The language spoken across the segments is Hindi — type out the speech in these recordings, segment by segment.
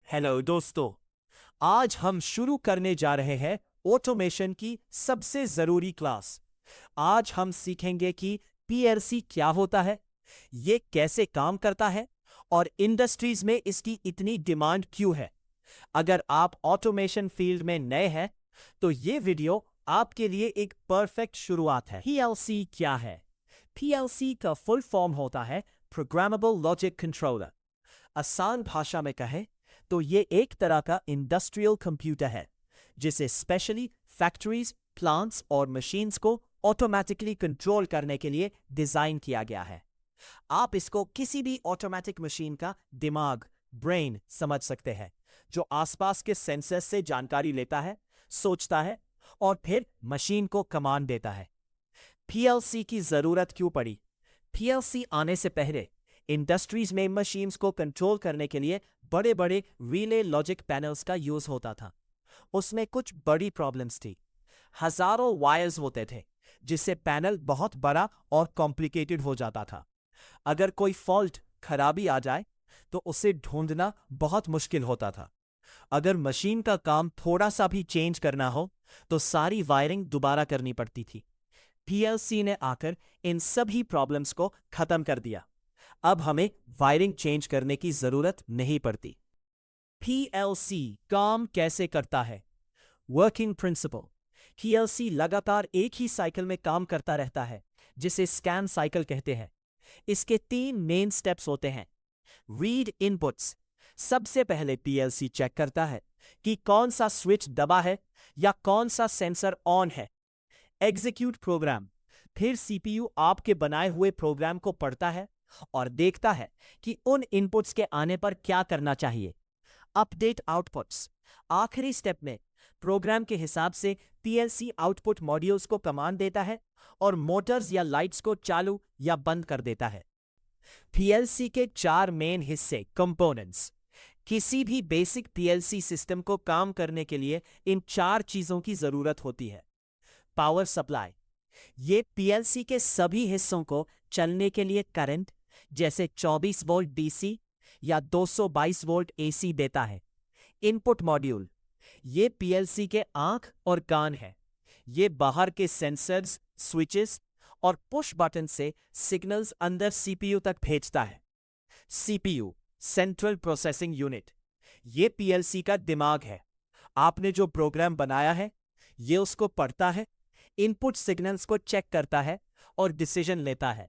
हेलो दोस्तों, आज हम शुरू करने जा रहे हैं ऑटोमेशन की सबसे जरूरी क्लास। आज हम सीखेंगे कि पीएलसी क्या होता है, ये कैसे काम करता है और इंडस्ट्रीज में इसकी इतनी डिमांड क्यों है। अगर आप ऑटोमेशन फील्ड में नए हैं तो ये वीडियो आपके लिए एक परफेक्ट शुरुआत है। पीएलसी क्या है? पीएलसी का फुल फॉर्म होता है प्रोग्रामेबल लॉजिक कंट्रोलर। आसान भाषा में कहें तो ये एक तरह का इंडस्ट्रियल कंप्यूटर है जिसे स्पेशली फैक्ट्रीज, प्लांट्स और मशीन्स को ऑटोमेटिकली कंट्रोल करने के लिए डिजाइन किया गया है। आप इसको किसी भी ऑटोमेटिक मशीन का दिमाग, ब्रेन समझ सकते हैं, जो आसपास के सेंसर से जानकारी लेता है, सोचता है और फिर मशीन को कमांड देता है। पीएलसी की जरूरत क्यों पड़ी? पीएलसी आने से पहले इंडस्ट्रीज में मशीन्स को कंट्रोल करने के लिए बड़े बड़े रिले लॉजिक पैनल्स का यूज होता था। उसमें कुछ बड़ी प्रॉब्लम्स थी। हजारों वायर्स होते थे जिससे पैनल बहुत बड़ा और कॉम्प्लिकेटेड हो जाता था। अगर कोई फॉल्ट, खराबी आ जाए तो उसे ढूंढना बहुत मुश्किल होता था। अगर मशीन का काम थोड़ा सा भी चेंज करना हो तो सारी वायरिंग दोबारा करनी पड़ती थी। पीएलसी ने आकर इन सभी प्रॉब्लम्स को खत्म कर दिया। अब हमें वायरिंग चेंज करने की जरूरत नहीं पड़ती। पीएलसी काम कैसे करता है? Working principle. पीएलसी लगातार एक ही साइकिल में काम करता रहता है, जिसे स्कैन साइकिल कहते हैं। इसके 3 मेन स्टेप्स होते हैं। Read inputs. सबसे पहले पीएलसी चेक करता है कि कौन सा स्विच दबा है या कौन सा सेंसर ऑन है। Execute program. फिर सीपीयू आपके बनाए हुए प्रोग्राम को पढ़ता है और देखता है कि उन इनपुट्स के आने पर क्या करना चाहिए। Update outputs. आखिरी स्टेप में प्रोग्राम के हिसाब से पीएलसी आउटपुट मॉड्यूल्स को कमांड देता है और मोटर्स या लाइट्स को चालू या बंद कर देता है। पीएलसी के 4 मेन हिस्से, कंपोनेंट्स। किसी भी बेसिक पीएलसी सिस्टम को काम करने के लिए इन 4 चीजों की जरूरत होती है। Power supply. ये पीएलसी के सभी हिस्सों को चलने के लिए करंट, जैसे 24 वोल्ट डीसी या 222 वोल्ट एसी देता है। Input module. ये पीएलसी के आंख और कान है। ये बाहर के सेंसर्स, स्विचेस और पुश बटन से सिग्नल्स अंदर सीपीयू तक भेजता है। CPU, central processing unit. ये पीएलसी का दिमाग है। आपने जो प्रोग्राम बनाया है, ये उसको पढ़ता है, इनपुट सिग्नल्स को चेक करता है और डिसीजन लेता है।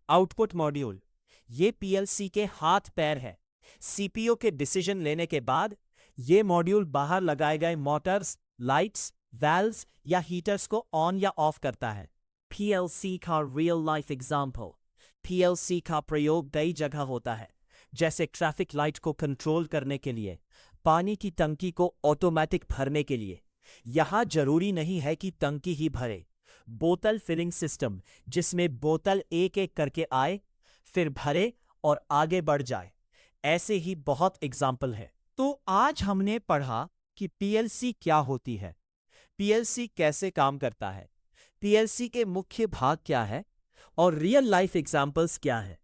Output module. ये पीएलसी के हाथ पैर है। सीपीयू के डिसीजन लेने के बाद ये मॉड्यूल बाहर लगाए गए मोटर्स, लाइट्स, वाल्व्स या हीटर्स को ऑन या ऑफ करता है। पीएलसी का रियल लाइफ एग्जाम्पल। पीएलसी का प्रयोग कई जगह होता है, जैसे ट्रैफिक लाइट को कंट्रोल करने के लिए, पानी की टंकी को ऑटोमेटिक भरने के लिए। यहां जरूरी नहीं है कि टंकी ही भरे। बोतल फिलिंग सिस्टम, जिसमें बोतल एक एक करके आए, फिर भरे और आगे बढ़ जाए। ऐसे ही बहुत एग्जाम्पल है। तो आज हमने पढ़ा कि पीएलसी क्या होती है, पीएलसी कैसे काम करता है, पीएलसी के मुख्य भाग क्या है और रियल लाइफ एग्जाम्पल्स क्या है।